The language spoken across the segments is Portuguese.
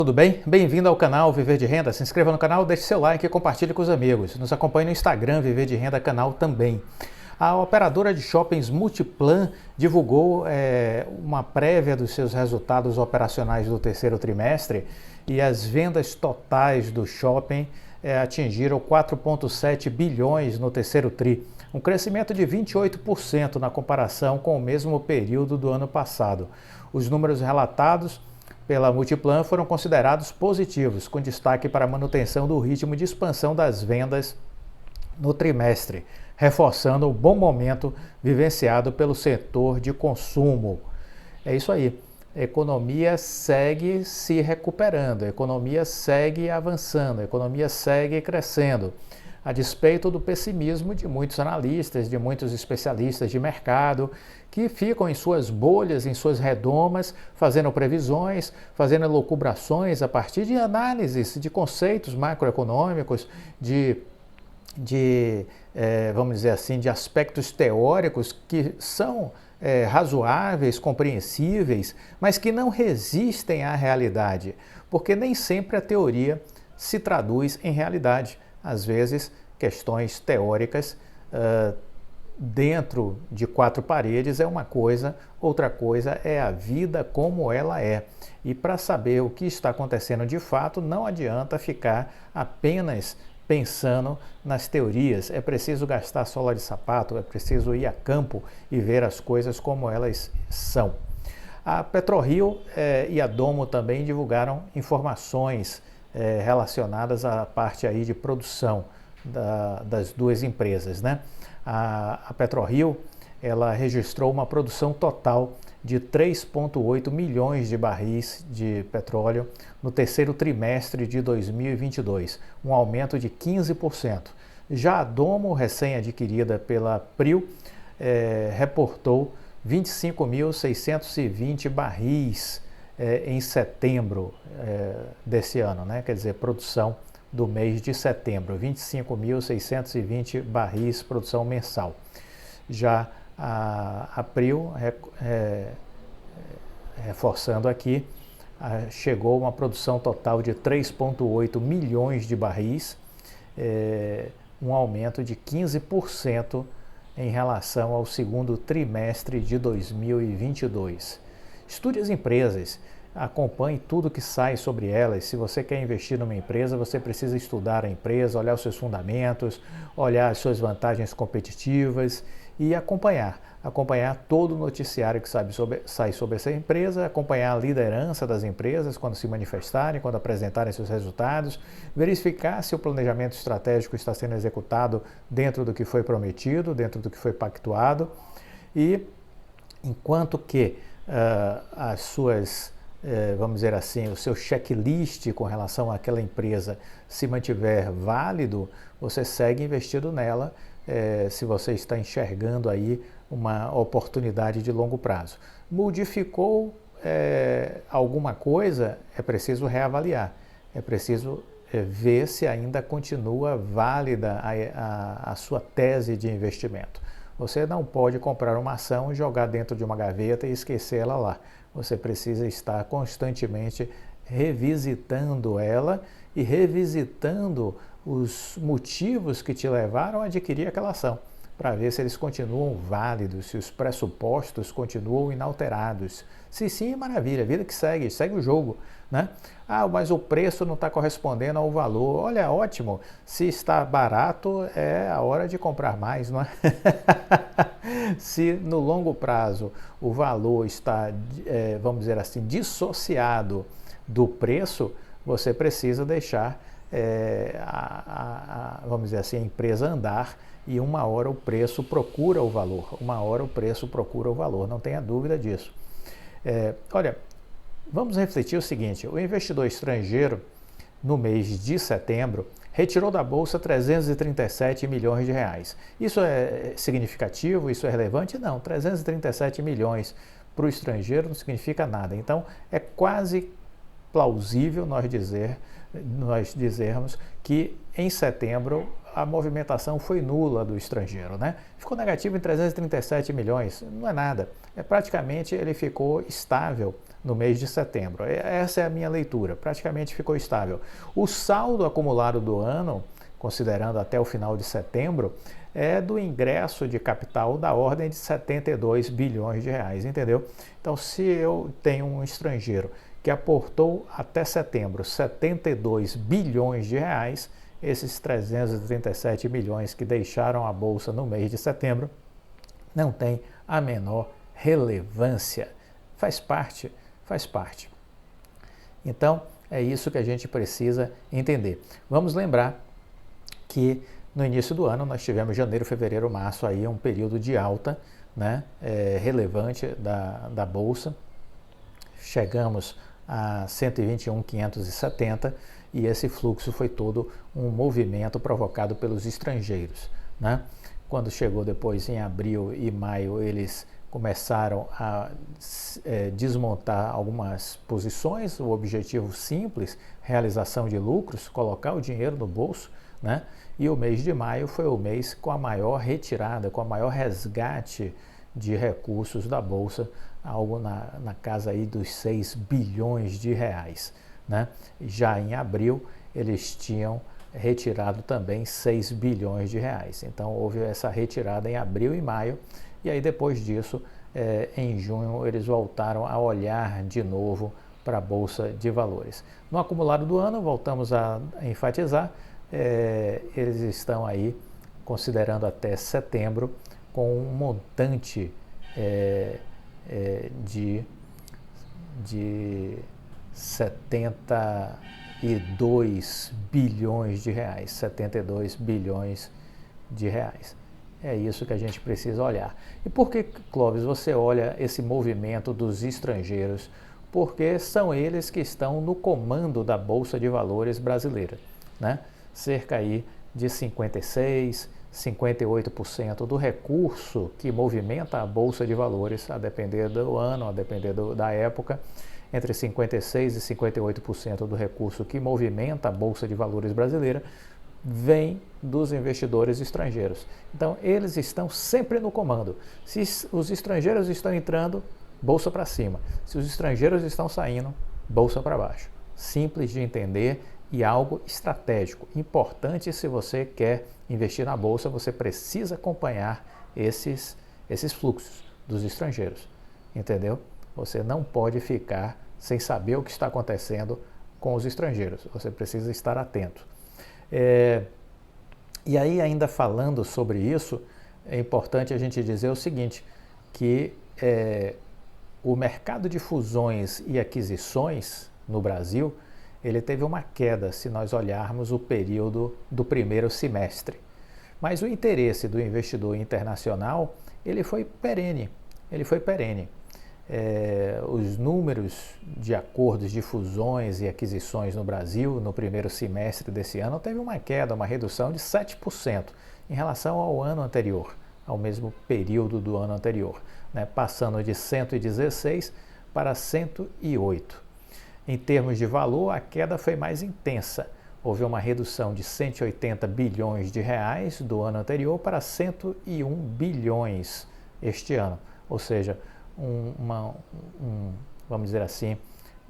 Tudo bem? Bem-vindo ao canal Viver de Renda. Se inscreva no canal, deixe seu like e compartilhe com os amigos. Nos acompanhe no Instagram Viver de Renda canal também. A operadora de shoppings Multiplan divulgou uma prévia dos seus resultados operacionais do terceiro trimestre e as vendas totais do shopping atingiram 4,7 bilhões no terceiro tri, um crescimento de 28% na comparação com o mesmo período do ano passado. Os números relatados pela Multiplan foram considerados positivos, com destaque para a manutenção do ritmo de expansão das vendas no trimestre, reforçando o bom momento vivenciado pelo setor de consumo. É isso aí. A economia segue se recuperando, a economia segue avançando, a economia segue crescendo, a despeito do pessimismo de muitos analistas, de muitos especialistas de mercado, que ficam em suas bolhas, em suas redomas, fazendo previsões, fazendo elucubrações a partir de análises de conceitos macroeconômicos, vamos dizer assim, de aspectos teóricos que são razoáveis, compreensíveis, mas que não resistem à realidade, porque nem sempre a teoria se traduz em realidade. Às vezes, questões teóricas dentro de quatro paredes é uma coisa, outra coisa é a vida como ela é. E para saber o que está acontecendo de fato, não adianta ficar apenas pensando nas teorias. É preciso gastar sola de sapato, é preciso ir a campo e ver as coisas como elas são. A PetroRio e a Domo também divulgaram informações relacionadas à parte aí de produção das duas empresas, né? A PetroRio, ela registrou uma produção total de 3,8 milhões de barris de petróleo no terceiro trimestre de 2022, um aumento de 15%. Já a Domo, recém-adquirida pela Prio, reportou 25.620 barris em setembro desse ano, né? Quer dizer, produção do mês de setembro, 25.620 barris, produção mensal. Já a Prio, reforçando aqui, chegou a uma produção total de 3,8 milhões de barris, um aumento de 15% em relação ao segundo trimestre de 2022. Estude as empresas, acompanhe tudo que sai sobre elas. Se você quer investir numa empresa, você precisa estudar a empresa, olhar os seus fundamentos, olhar as suas vantagens competitivas e acompanhar todo o noticiário que sai sobre essa empresa, acompanhar a liderança das empresas quando se manifestarem, quando apresentarem seus resultados, verificar se o planejamento estratégico está sendo executado dentro do que foi prometido, dentro do que foi pactuado, e enquanto que as suas, vamos dizer assim, o seu checklist com relação àquela empresa se mantiver válido, você segue investido nela, se você está enxergando aí uma oportunidade de longo prazo. Modificou alguma coisa, é preciso reavaliar, é preciso ver se ainda continua válida a sua tese de investimento. Você não pode comprar uma ação e jogar dentro de uma gaveta e esquecer ela lá. Você precisa estar constantemente revisitando ela e revisitando os motivos que te levaram a adquirir aquela ação, para ver se eles continuam válidos, se os pressupostos continuam inalterados. Se sim, maravilha, vida que segue o jogo, né? Ah, mas o preço não está correspondendo ao valor. Olha, ótimo, se está barato é a hora de comprar mais, não é? Se no longo prazo o valor está, vamos dizer assim, dissociado do preço, você precisa deixar vamos dizer assim, a empresa andar, e uma hora o preço procura o valor, não tenha dúvida disso. Olha, vamos refletir o seguinte: o investidor estrangeiro, no mês de setembro, retirou da Bolsa 337 milhões de reais. Isso é significativo? Isso é relevante? Não, 337 milhões para o estrangeiro não significa nada. Então, é quase plausível nós dizermos que em setembro a movimentação foi nula do estrangeiro, né? Ficou negativo em 337 milhões, não é nada. Praticamente ele ficou estável no mês de setembro. Essa é a minha leitura, praticamente ficou estável. O saldo acumulado do ano, considerando até o final de setembro, é do ingresso de capital da ordem de 72 bilhões de reais, entendeu? Então, se eu tenho um estrangeiro que aportou até setembro 72 bilhões de reais, esses 337 milhões que deixaram a bolsa no mês de setembro não tem a menor relevância. Faz parte, faz parte. Então, é isso que a gente precisa entender. Vamos lembrar que no início do ano nós tivemos janeiro, fevereiro, março, aí um período de alta, né, relevante da Bolsa. Chegamos a 121.570 e esse fluxo foi todo um movimento provocado pelos estrangeiros, né? Quando chegou depois em abril e maio, eles começaram a desmontar algumas posições, o objetivo simples, realização de lucros, colocar o dinheiro no bolso, né? E o mês de maio foi o mês com a maior retirada, com a maior resgate de recursos da Bolsa, algo na casa aí dos 6 bilhões de reais, né? Já em abril, eles tinham retirado também 6 bilhões de reais. Então, houve essa retirada em abril e maio, e aí depois disso, em junho, eles voltaram a olhar de novo para a Bolsa de Valores. No acumulado do ano, voltamos a enfatizar, eles estão aí, considerando até setembro, com um montante de 72 bilhões de reais, 72 bilhões de reais. É isso que a gente precisa olhar. E por que, Clóvis, você olha esse movimento dos estrangeiros? Porque são eles que estão no comando da Bolsa de Valores brasileira, né? Cerca aí de 58% do recurso que movimenta a Bolsa de Valores, a depender do ano, a depender da época, entre 56% e 58% do recurso que movimenta a Bolsa de Valores brasileira vem dos investidores estrangeiros. Então, eles estão sempre no comando. Se os estrangeiros estão entrando, bolsa para cima. Se os estrangeiros estão saindo, bolsa para baixo. Simples de entender e algo estratégico. Importante, se você quer investir na bolsa, você precisa acompanhar esses fluxos dos estrangeiros, entendeu? Você não pode ficar sem saber o que está acontecendo com os estrangeiros. Você precisa estar atento. E aí, ainda falando sobre isso, é importante a gente dizer o seguinte, que o mercado de fusões e aquisições no Brasil, ele teve uma queda se nós olharmos o período do primeiro semestre. Mas o interesse do investidor internacional, ele foi perene. Os números de acordos de fusões e aquisições no Brasil no primeiro semestre desse ano teve uma queda, uma redução de 7% em relação ao ano anterior, ao mesmo período do ano anterior, né? Passando de 116 para 108. Em termos de valor, a queda foi mais intensa. Houve uma redução de 180 bilhões de reais do ano anterior para 101 bilhões este ano, ou seja, vamos dizer assim,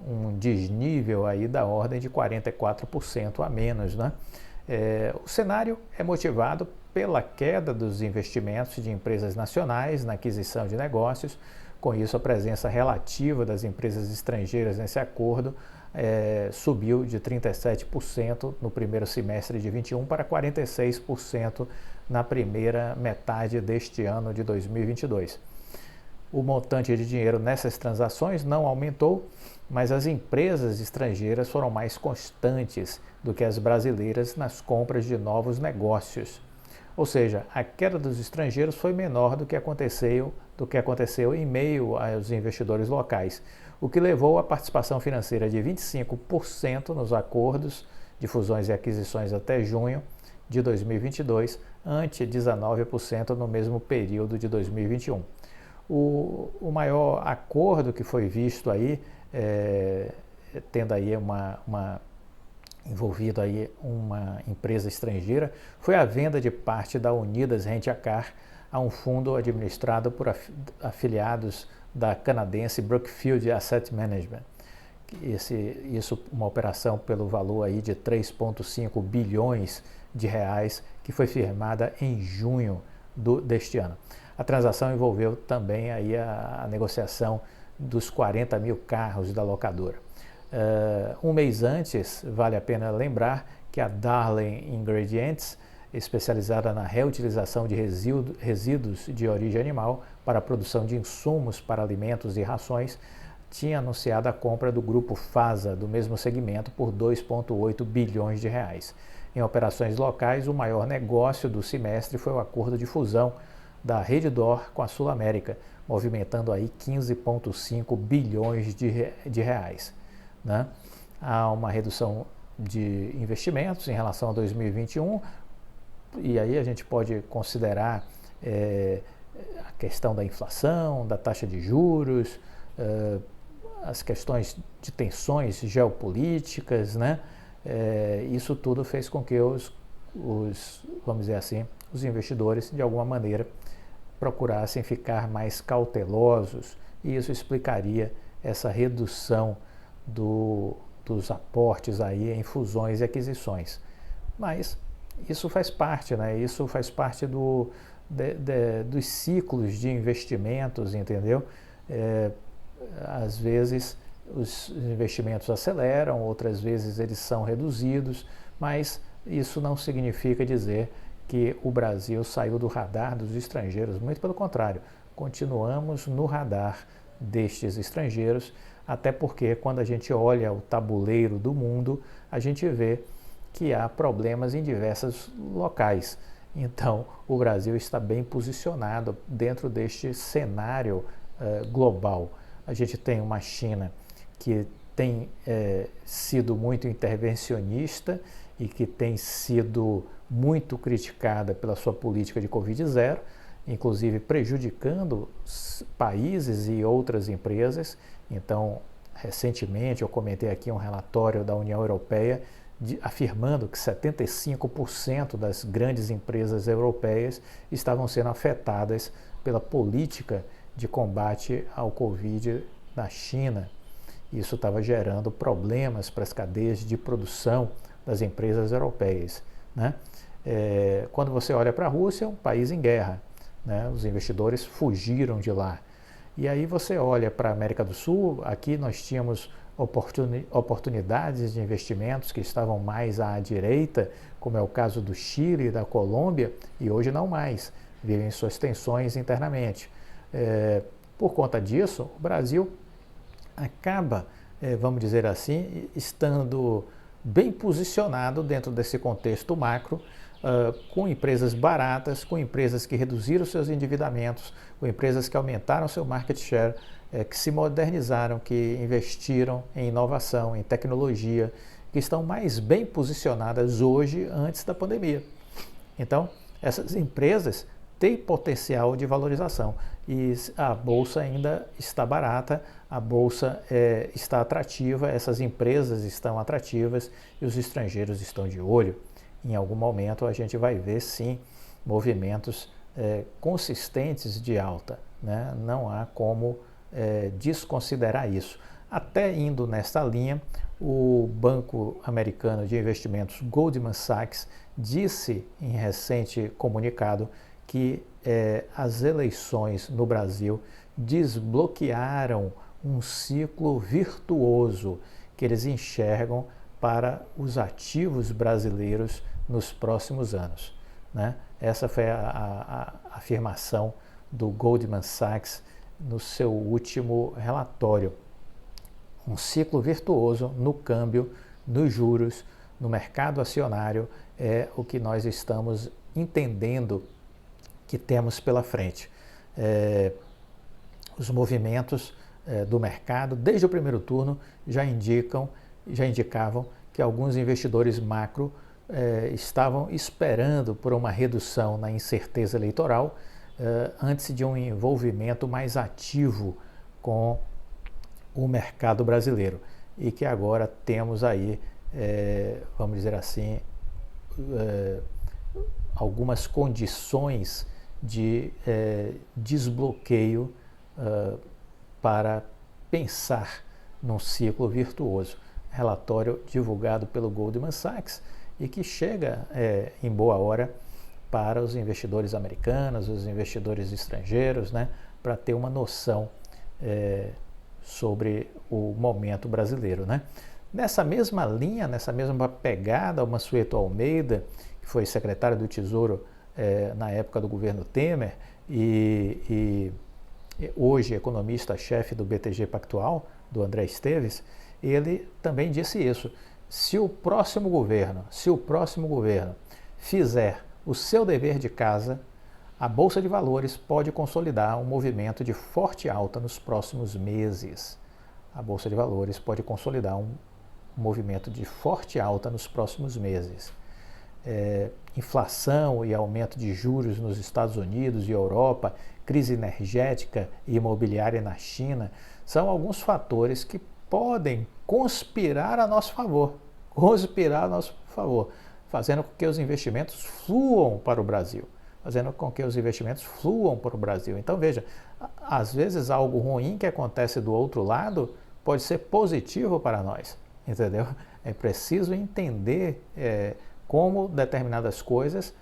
um desnível aí da ordem de 44% a menos, né? O cenário é motivado pela queda dos investimentos de empresas nacionais na aquisição de negócios. Com isso, a presença relativa das empresas estrangeiras nesse acordo subiu de 37% no primeiro semestre de 21 para 46% na primeira metade deste ano de 2022. O montante de dinheiro nessas transações não aumentou, mas as empresas estrangeiras foram mais constantes do que as brasileiras nas compras de novos negócios. Ou seja, a queda dos estrangeiros foi menor do que aconteceu em meio aos investidores locais, o que levou a participação financeira de 25% nos acordos de fusões e aquisições até junho de 2022, ante 19% no mesmo período de 2021. O maior acordo que foi visto aí, tendo aí envolvido aí uma empresa estrangeira, foi a venda de parte da Unidas Rent a Car a um fundo administrado por afiliados da canadense Brookfield Asset Management. Isso uma operação pelo valor aí de 3,5 bilhões de reais, que foi firmada em junho deste ano. A transação envolveu também aí a negociação dos 40 mil carros da locadora. Um mês antes, vale a pena lembrar que a Darling Ingredients, especializada na reutilização de resíduos de origem animal para a produção de insumos para alimentos e rações, tinha anunciado a compra do grupo FASA, do mesmo segmento, por 2,8 bilhões de reais. Em operações locais, o maior negócio do semestre foi o acordo de fusão da Redditor com a Sul América, movimentando aí 15,5 bilhões de reais. Né? Há uma redução de investimentos em relação a 2021, e aí a gente pode considerar a questão da inflação, da taxa de juros, as questões de tensões geopolíticas, né? Isso tudo fez com que vamos dizer assim, os investidores, de alguma maneira, procurassem ficar mais cautelosos, e isso explicaria essa redução dos aportes aí em fusões e aquisições. Mas isso faz parte, né? Isso faz parte dos ciclos de investimentos, entendeu? Às vezes os investimentos aceleram, outras vezes eles são reduzidos, mas isso não significa dizer que o Brasil saiu do radar dos estrangeiros, muito pelo contrário, continuamos no radar destes estrangeiros, até porque quando a gente olha o tabuleiro do mundo, a gente vê que há problemas em diversos locais. Então, o Brasil está bem posicionado dentro deste cenário global. A gente tem uma China que tem sido muito intervencionista e que tem sido muito criticada pela sua política de Covid-0, inclusive prejudicando países e outras empresas. Então, recentemente eu comentei aqui um relatório da União Europeia afirmando que 75% das grandes empresas europeias estavam sendo afetadas pela política de combate ao Covid na China. Isso estava gerando problemas para as cadeias de produção das empresas europeias, né? Quando você olha para a Rússia, é um país em guerra, né? Os investidores fugiram de lá. E aí você olha para a América do Sul, aqui nós tínhamos oportunidades de investimentos que estavam mais à direita, como é o caso do Chile e da Colômbia, e hoje não mais, vivem suas tensões internamente. Por conta disso, o Brasil acaba, vamos dizer assim, estando bem posicionado dentro desse contexto macro, com empresas baratas, com empresas que reduziram seus endividamentos, com empresas que aumentaram seu market share, que se modernizaram, que investiram em inovação, em tecnologia, que estão mais bem posicionadas hoje antes da pandemia. Então, essas empresas têm potencial de valorização e a bolsa ainda está barata, a bolsa está atrativa, essas empresas estão atrativas e os estrangeiros estão de olho. Em algum momento a gente vai ver sim movimentos consistentes de alta, né? Não há como desconsiderar isso. Até indo nesta linha, o banco americano de investimentos Goldman Sachs disse em recente comunicado que as eleições no Brasil desbloquearam um ciclo virtuoso que eles enxergam para os ativos brasileiros nos próximos anos, né? Essa foi a afirmação do Goldman Sachs no seu último relatório. Um ciclo virtuoso no câmbio, nos juros, no mercado acionário é o que nós estamos entendendo que temos pela frente. Os movimentos do mercado, desde o primeiro turno, já indicavam que alguns investidores macro estavam esperando por uma redução na incerteza eleitoral antes de um envolvimento mais ativo com o mercado brasileiro. E que agora temos aí, vamos dizer assim, algumas condições de desbloqueio para pensar num ciclo virtuoso. Relatório divulgado pelo Goldman Sachs e que chega em boa hora para os investidores americanos, os investidores estrangeiros, né, para ter uma noção sobre o momento brasileiro, né? Nessa mesma linha, nessa mesma pegada, o Mansueto Almeida, que foi secretário do Tesouro na época do governo Temer e hoje economista-chefe do BTG Pactual, do André Esteves, ele também disse isso. Se o próximo governo fizer o seu dever de casa, a Bolsa de Valores pode consolidar um movimento de forte alta nos próximos meses. A Bolsa de Valores pode consolidar um movimento de forte alta nos próximos meses. Inflação e aumento de juros nos Estados Unidos e Europa, crise energética e imobiliária na China, são alguns fatores que podem conspirar a nosso favor, fazendo com que os investimentos fluam para o Brasil. Então veja, às vezes algo ruim que acontece do outro lado pode ser positivo para nós, entendeu? É preciso entender como determinadas coisas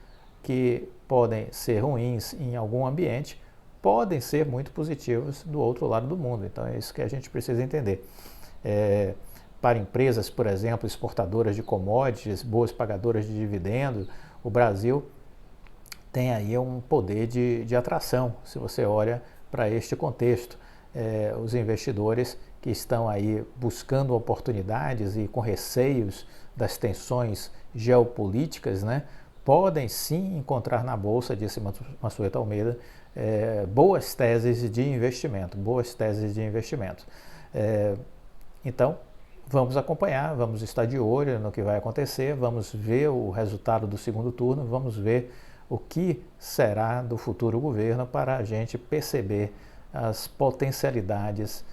que podem ser ruins em algum ambiente podem ser muito positivas do outro lado do mundo. Então é isso que a gente precisa entender. Para empresas, por exemplo, exportadoras de commodities, boas pagadoras de dividendos, o Brasil tem aí um poder de atração, se você olha para este contexto. Os investidores que estão aí buscando oportunidades e com receios das tensões geopolíticas, né, podem sim encontrar na Bolsa, disse Mansueto Almeida, boas teses de investimento. Então, vamos acompanhar, vamos estar de olho no que vai acontecer, vamos ver o resultado do segundo turno, vamos ver o que será do futuro governo para a gente perceber as potencialidades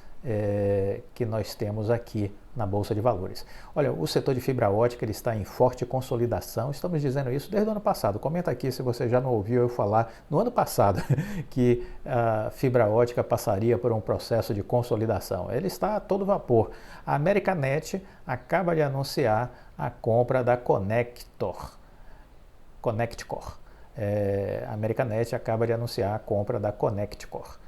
que nós temos aqui na Bolsa de Valores. Olha, o setor de fibra ótica ele está em forte consolidação, estamos dizendo isso desde o ano passado. Comenta aqui se você já não ouviu eu falar no ano passado que a fibra ótica passaria por um processo de consolidação. Ele está a todo vapor. A Americanet acaba de anunciar a compra da Connectcor. A Americanet acaba de anunciar a compra da Connectcor.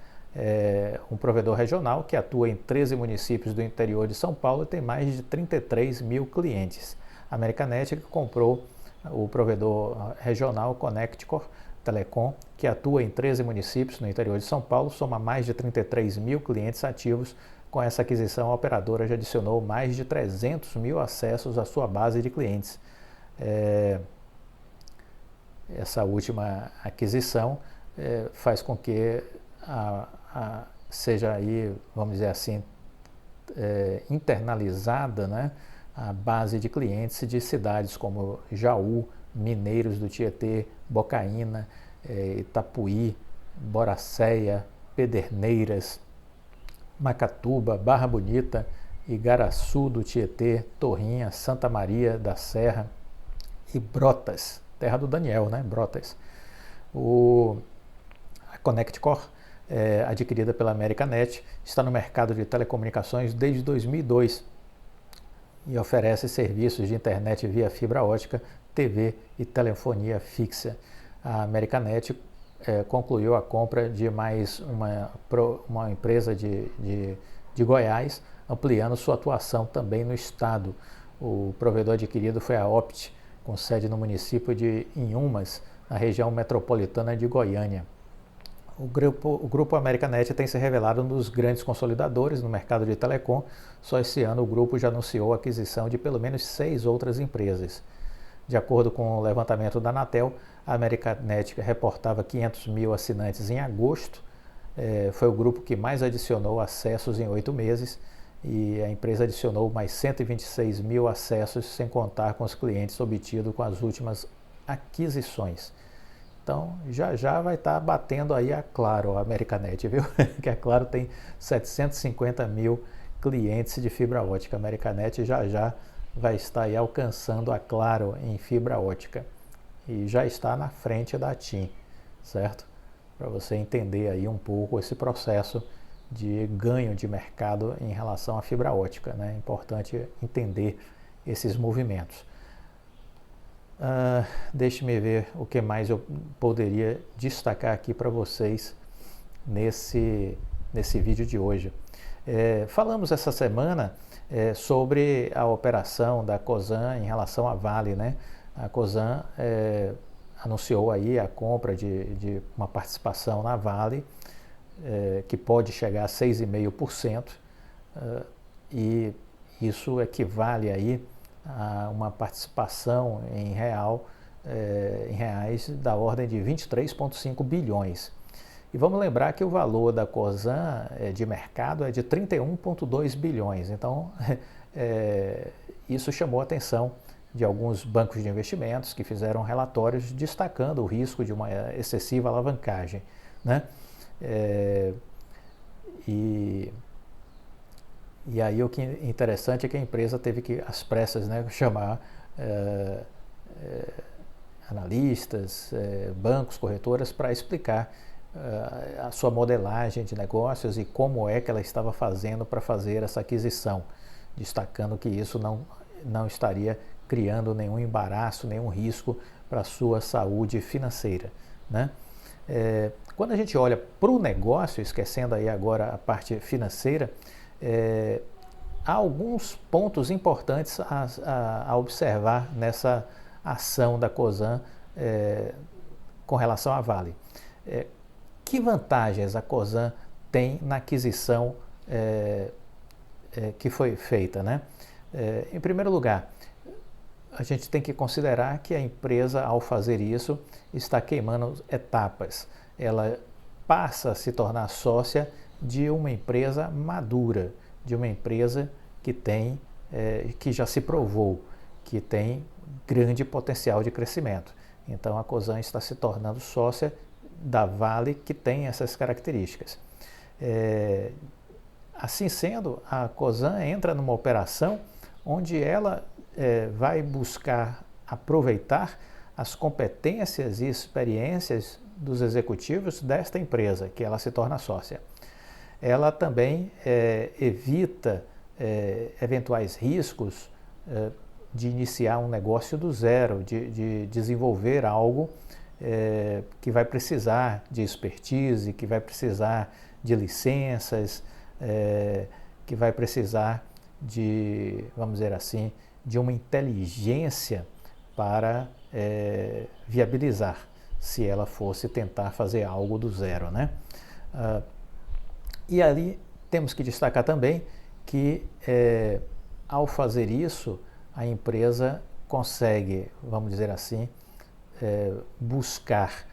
Um provedor regional que atua em 13 municípios do interior de São Paulo e tem mais de 33 mil clientes. A Americanet que comprou o provedor regional Connectcor Telecom, que atua em 13 municípios no interior de São Paulo, soma mais de 33 mil clientes ativos. Com essa aquisição, a operadora já adicionou mais de 300 mil acessos à sua base de clientes. Essa última aquisição faz com que seja aí, vamos dizer assim, internalizada, né, a base de clientes de cidades como Jaú, Mineiros do Tietê, Bocaína, Itapuí, Boracéia, Pederneiras, Macatuba, Barra Bonita, Igaraçu do Tietê, Torrinha, Santa Maria da Serra e Brotas, terra do Daniel, né, Brotas. A Connectcor, adquirida pela Americanet, está no mercado de telecomunicações desde 2002 e oferece serviços de internet via fibra ótica, TV e telefonia fixa. A Americanet concluiu a compra de mais uma empresa de Goiás, ampliando sua atuação também no estado. O provedor adquirido foi a Opt, com sede no município de Inhumas, na região metropolitana de Goiânia. O grupo Americanet tem se revelado um dos grandes consolidadores no mercado de telecom. Só esse ano o grupo já anunciou a aquisição de pelo menos 6 outras empresas. De acordo com o levantamento da Anatel, a Americanet reportava 500 mil assinantes em agosto. Foi o grupo que mais adicionou acessos em 8 meses e a empresa adicionou mais 126 mil acessos, sem contar com os clientes obtidos com as últimas aquisições. Então, já vai estar batendo aí a Claro, a Americanet, viu? Que a Claro tem 750 mil clientes de fibra ótica. A Americanet já vai estar aí alcançando a Claro em fibra ótica. E já está na frente da TIM, certo? Para você entender aí um pouco esse processo de ganho de mercado em relação à fibra ótica, né? É importante entender esses movimentos. Deixe-me ver o que mais eu poderia destacar aqui para vocês nesse vídeo de hoje. Falamos essa semana sobre a operação da Cosan em relação à Vale, né? A Cosan anunciou aí a compra de uma participação na Vale, que pode chegar a 6,5%, e isso equivale aí a uma participação em reais da ordem de 23,5 bilhões. E vamos lembrar que o valor da Cosan de mercado é de 31,2 bilhões. Então, isso chamou a atenção de alguns bancos de investimentos que fizeram relatórios destacando o risco de uma excessiva alavancagem, né? E aí o que é interessante é que a empresa teve que, às pressas, né, chamar analistas, bancos, corretoras para explicar a sua modelagem de negócios e como é que ela estava fazendo para fazer essa aquisição, destacando que isso não estaria criando nenhum embaraço, nenhum risco para a sua saúde financeira, né? Quando a gente olha para o negócio, esquecendo aí agora a parte financeira, há alguns pontos importantes a observar nessa ação da Cosan com relação à Vale. Que vantagens a Cosan tem na aquisição que foi feita, né? Em primeiro lugar, a gente tem que considerar que a empresa, ao fazer isso, está queimando etapas. Ela passa a se tornar sócia de uma empresa madura, de uma empresa que já se provou, que tem grande potencial de crescimento. Então a Cosan está se tornando sócia da Vale, que tem essas características. Assim sendo, a Cosan entra numa operação onde ela vai buscar aproveitar as competências e experiências dos executivos desta empresa, que ela se torna sócia. Ela também evita eventuais riscos de iniciar um negócio do zero, de desenvolver algo que vai precisar de expertise, que vai precisar de licenças, que vai precisar de, vamos dizer assim, de uma inteligência para viabilizar, se ela fosse tentar fazer algo do zero, né? E ali temos que destacar também que, ao fazer isso, a empresa consegue, vamos dizer assim, buscar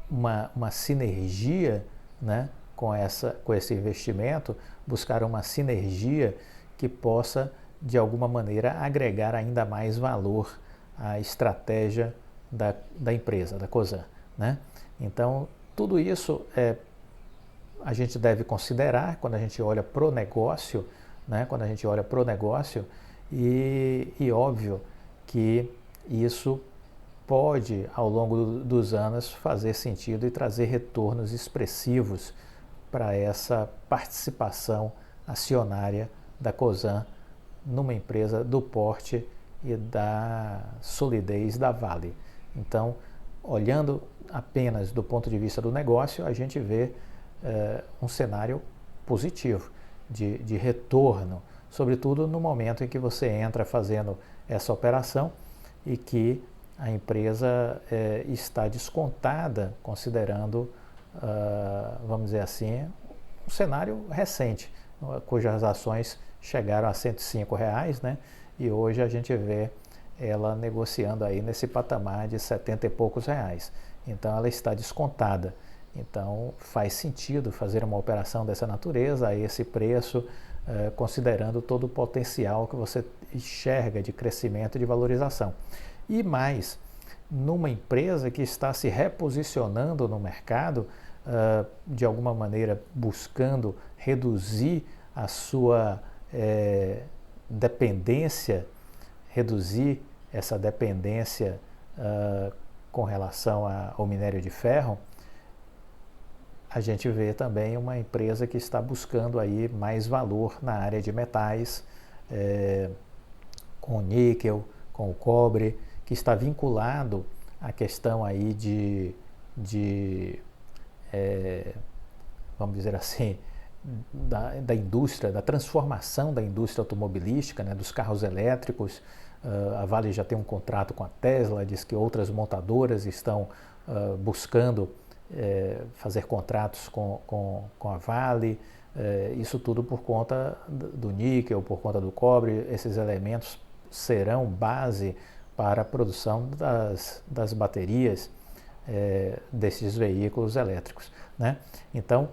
uma sinergia, né, com esse investimento, buscar uma sinergia que possa, de alguma maneira, agregar ainda mais valor à estratégia da empresa, da Cosan, né? Então, tudo isso a gente deve considerar quando a gente olha para o negócio, né? Quando a gente olha para o negócio, e óbvio que isso pode, ao longo dos anos, fazer sentido e trazer retornos expressivos para essa participação acionária da Cosan numa empresa do porte e da solidez da Vale. Então, olhando apenas do ponto de vista do negócio, a gente vê um cenário positivo de retorno, sobretudo no momento em que você entra fazendo essa operação e que a empresa está descontada, considerando, vamos dizer assim, um cenário recente, cujas ações chegaram a R$105, né? E hoje a gente vê ela negociando aí nesse patamar de 70 e poucos reais. Então ela está descontada. Então faz sentido fazer uma operação dessa natureza a esse preço, considerando todo o potencial que você enxerga de crescimento e de valorização. E mais, numa empresa que está se reposicionando no mercado, de alguma maneira buscando reduzir a sua dependência, reduzir essa dependência com relação ao minério de ferro, a gente vê também uma empresa que está buscando aí mais valor na área de metais, com o níquel, com o cobre, que está vinculado à questão aí vamos dizer assim, da indústria, da transformação da indústria automobilística, né, dos carros elétricos. A Vale já tem um contrato com a Tesla, diz que outras montadoras estão buscando fazer contratos com a Vale. Isso tudo por conta do níquel, por conta do cobre. Esses elementos serão base para a produção das baterias desses veículos elétricos, né? Então,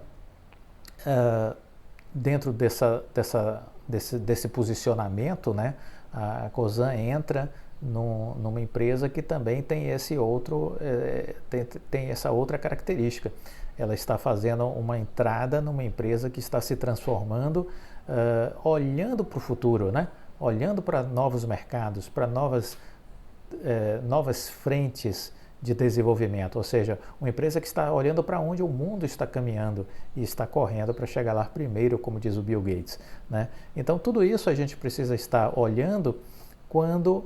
dentro desse posicionamento, né, a Cosan entra numa empresa que também tem tem essa outra característica. Ela está fazendo uma entrada numa empresa que está se transformando, olhando para o futuro, né? Olhando para novos mercados, para novas frentes de desenvolvimento, ou seja, uma empresa que está olhando para onde o mundo está caminhando e está correndo para chegar lá primeiro, como diz o Bill Gates, né? Então, tudo isso a gente precisa estar olhando quando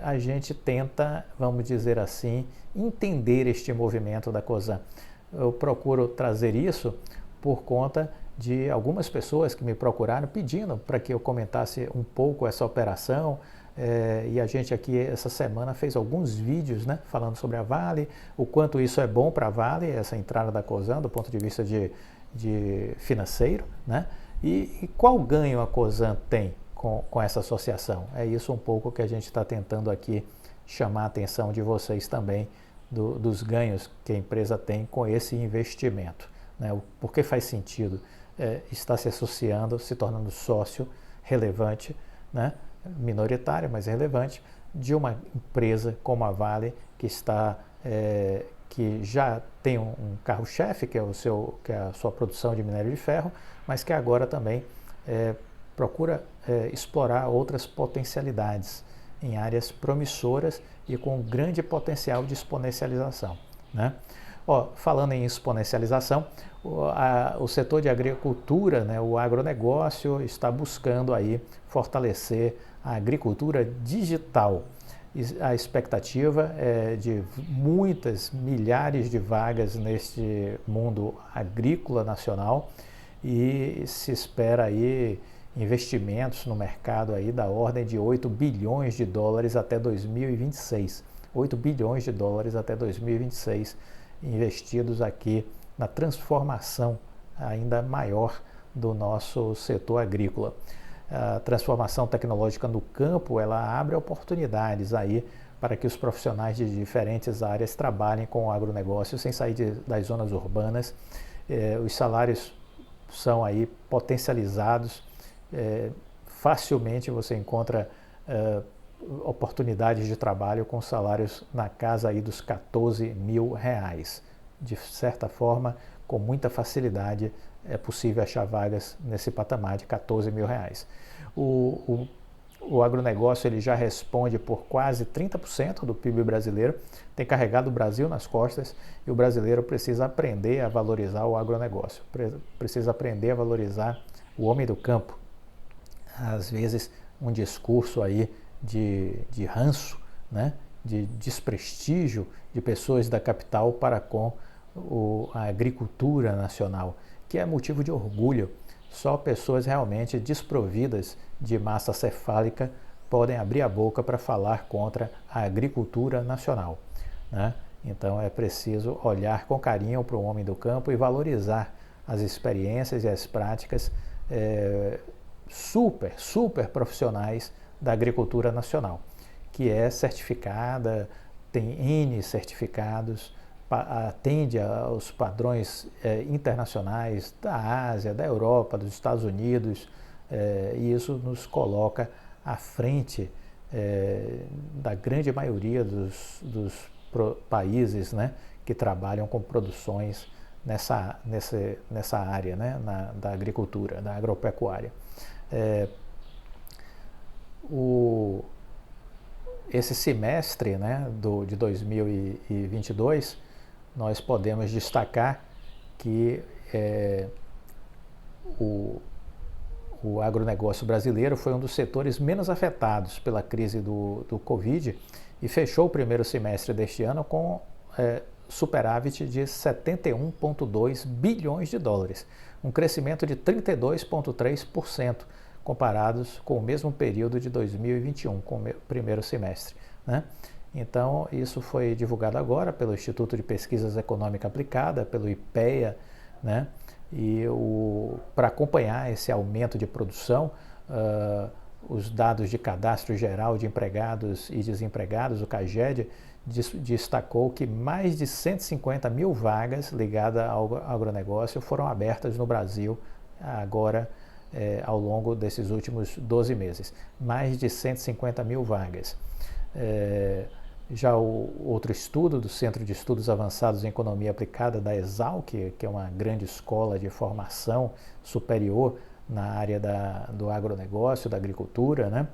a gente tenta, vamos dizer assim, entender este movimento da Cosan. Eu procuro trazer isso por conta de algumas pessoas que me procuraram pedindo para que eu comentasse um pouco essa operação. E a gente aqui essa semana fez alguns vídeos, né, falando sobre a Vale, o quanto isso é bom para a Vale, essa entrada da Cosan do ponto de vista de financeiro, né, e qual ganho a Cosan tem com essa associação. É isso um pouco que a gente está tentando aqui chamar a atenção de vocês também, dos ganhos que a empresa tem com esse investimento, né, por que faz sentido estar se associando, se tornando sócio relevante, né, minoritária, mas relevante, de uma empresa como a Vale, que já tem um carro-chefe, que é a sua produção de minério de ferro, mas que agora também procura explorar outras potencialidades em áreas promissoras e com grande potencial de exponencialização, né? Falando em exponencialização, o setor de agricultura, né, o agronegócio, está buscando aí fortalecer a agricultura digital. A expectativa é de muitas milhares de vagas neste mundo agrícola nacional e se espera aí investimentos no mercado aí da ordem de 8 bilhões de dólares até 2026. 8 bilhões de dólares até 2026 investidos aqui na transformação ainda maior do nosso setor agrícola. A transformação tecnológica no campo, ela abre oportunidades aí para que os profissionais de diferentes áreas trabalhem com o agronegócio sem sair das zonas urbanas. Os salários são aí potencializados, facilmente você encontra oportunidades de trabalho com salários na casa aí dos 14 mil reais. De certa forma, com muita facilidade, é possível achar vagas nesse patamar de 14 mil reais. O agronegócio ele já responde por quase 30% do PIB brasileiro, tem carregado o Brasil nas costas e o brasileiro precisa aprender a valorizar o agronegócio, precisa aprender a valorizar o homem do campo. Às vezes, um discurso aí de ranço, né, de desprestígio de pessoas da capital para com a agricultura nacional, que é motivo de orgulho. Só pessoas realmente desprovidas de massa cefálica podem abrir a boca para falar contra a agricultura nacional, né? Então é preciso olhar com carinho para o homem do campo e valorizar as experiências e as práticas super profissionais da agricultura nacional, que é certificada, tem N certificados, atende aos padrões internacionais da Ásia, da Europa, dos Estados Unidos, e isso nos coloca à frente da grande maioria dos países, né, que trabalham com produções nessa área, né, da agricultura, da agropecuária. Esse semestre, né, de 2022, nós podemos destacar que o agronegócio brasileiro foi um dos setores menos afetados pela crise do Covid e fechou o primeiro semestre deste ano com superávit de 71,2 bilhões de dólares, um crescimento de 32,3% comparados com o mesmo período de 2021, com o primeiro semestre, né? Então, isso foi divulgado agora pelo Instituto de Pesquisas Econômica Aplicada, pelo IPEA, né? E para acompanhar esse aumento de produção, os dados de Cadastro Geral de Empregados e Desempregados, o CAGED, destacou que mais de 150 mil vagas ligadas ao agronegócio foram abertas no Brasil agora, ao longo desses últimos 12 meses. Mais de 150 mil vagas. Já o outro estudo do Centro de Estudos Avançados em Economia Aplicada da Exalc, que é uma grande escola de formação superior na área do agronegócio, da agricultura, né,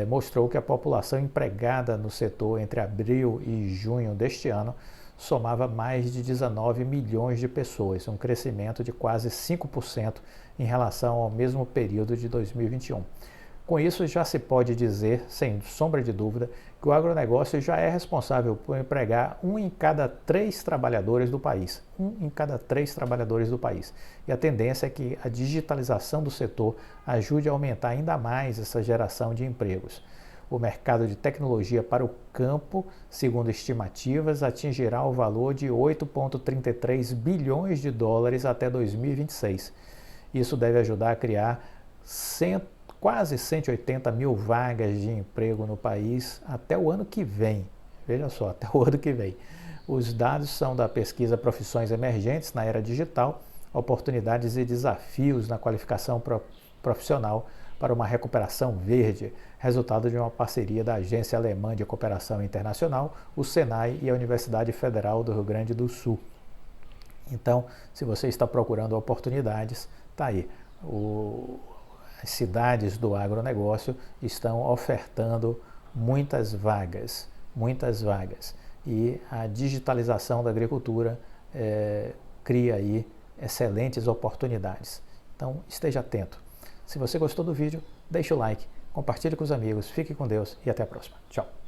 mostrou que a população empregada no setor entre abril e junho deste ano somava mais de 19 milhões de pessoas, um crescimento de quase 5% em relação ao mesmo período de 2021. Com isso, já se pode dizer, sem sombra de dúvida, que o agronegócio já é responsável por empregar 1 em cada 3 trabalhadores do país. 1 em cada 3 trabalhadores do país. E a tendência é que a digitalização do setor ajude a aumentar ainda mais essa geração de empregos. O mercado de tecnologia para o campo, segundo estimativas, atingirá o valor de 8,33 bilhões de dólares até 2026. Isso deve ajudar a criar quase 180 mil vagas de emprego no país até o ano que vem. Veja só, até o ano que vem. Os dados são da pesquisa Profissões Emergentes na Era Digital, Oportunidades e Desafios na Qualificação Profissional para uma Recuperação Verde, resultado de uma parceria da Agência Alemã de Cooperação Internacional, o SENAI e a Universidade Federal do Rio Grande do Sul. Então, se você está procurando oportunidades, está aí. As cidades do agronegócio estão ofertando muitas vagas. E a digitalização da agricultura cria aí excelentes oportunidades. Então, esteja atento. Se você gostou do vídeo, deixe o like, compartilhe com os amigos, fique com Deus e até a próxima. Tchau!